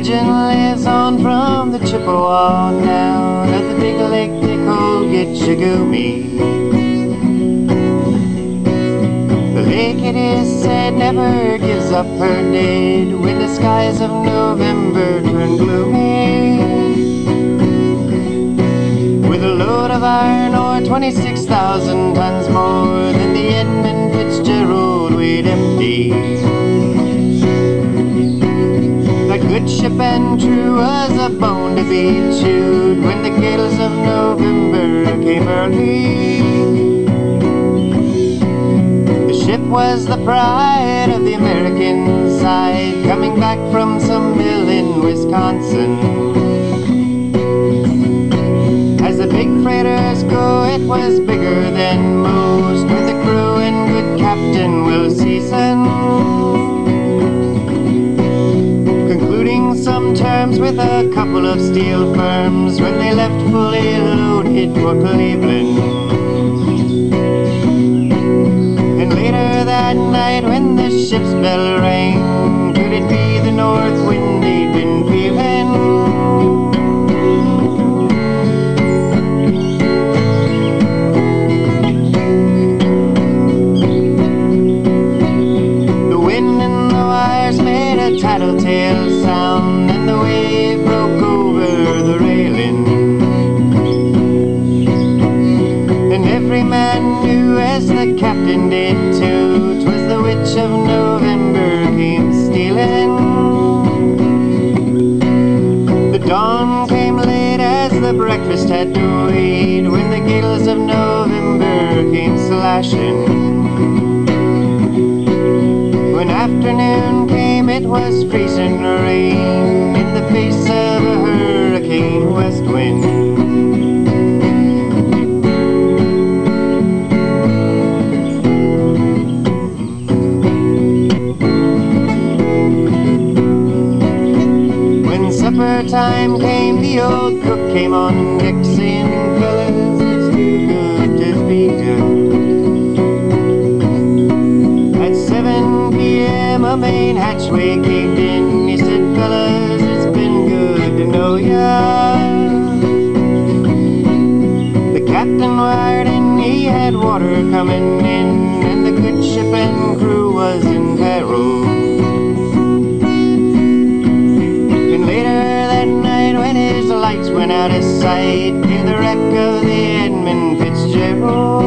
legend lives on from the Chippewa down at the big lake they call Gitchagumi. The lake, it is said, never gives up her dead when the skies of November turn gloomy. With a load of iron ore 26,000 tons more than the Edmond Fitzgerald weighed empty. That good ship and true was a bone to be chewed when the gales of November came early. The ship was the pride of the American side, coming back from some mill in Wisconsin. As the big freighters go, it was bigger than most, with a crew and good captain Will Season, concluding some terms with a couple of steel firms when they left fully loaded for Cleveland. And later that night when the ship's bell rang, could it be the north wind they'd been feeling? Tattletale sound and the wave broke over the railing, and every man knew, as the captain did too, 'twas the witch of November came stealing. The dawn came late as the breakfast had to wait, when the gales of November came slashing. When afternoon came, it was freezing rain in the face of a hurricane west wind. When supper time came, the old cook came on deck saying, "Fellas, it's too good to be done." At 7 p.m. a main hatchway caved in. He said, "Fellas, it's been good to know ya." The captain wired in, he had water coming in, and the good ship and crew was in peril. And later that night, when his lights went out of sight, near the wreck of the Edmond Fitzgerald,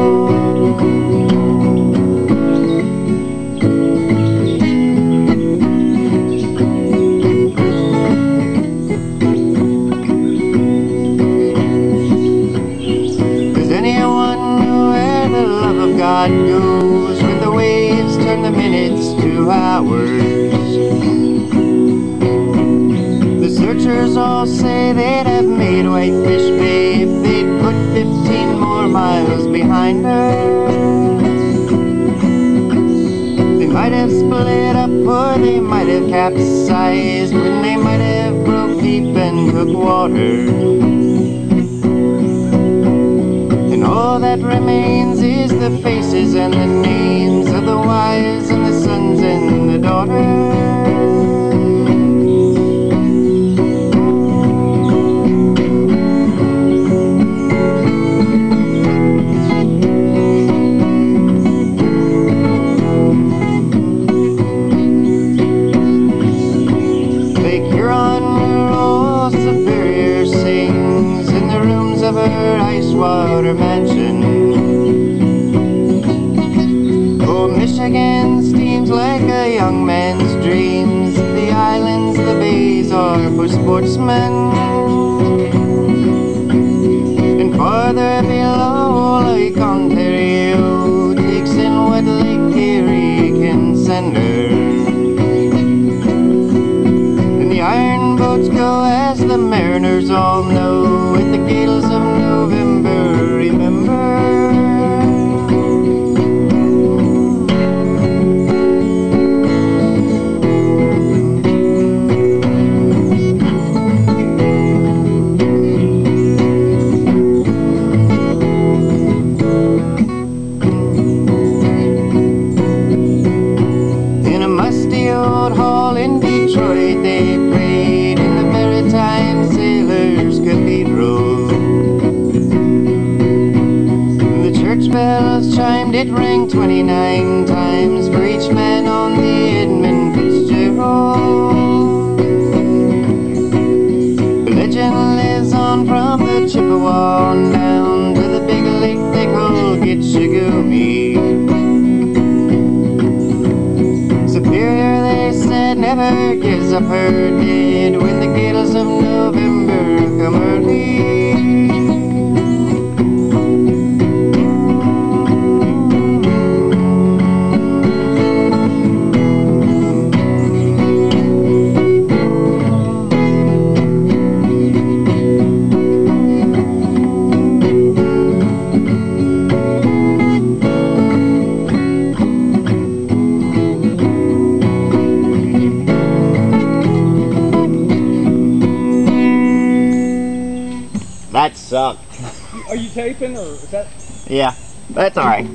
God goes when the waves turn the minutes to hours. The searchers all say they'd have made Whitefish Bay if they'd put 15 more miles behind her. They might have split up, or they might have capsized, when they might have broke deep and took water. All that remains is the faces and the names of the wives and the sons and the daughters. Lake Huron, rural Superior sings in the rooms of her ice-water mansion. Oh, Michigan steams like a young man's dreams. The islands, the bays are for sportsmen. And farther below, Lake Ontario takes in what Lake Erie can send her. And the iron boats go, as the mariners all know, with the gales of November, remember. In a musty old hall in Detroit, they prayed in the It rang 29 times for each man on the Edmund Fitzgerald. The legend lives on from the Chippewa on down to the big lake they call Gitchagumi. Superior, they said, never gives up her dead when the gales of November come early. That sucked. Are you taping or is that? Yeah, that's alright.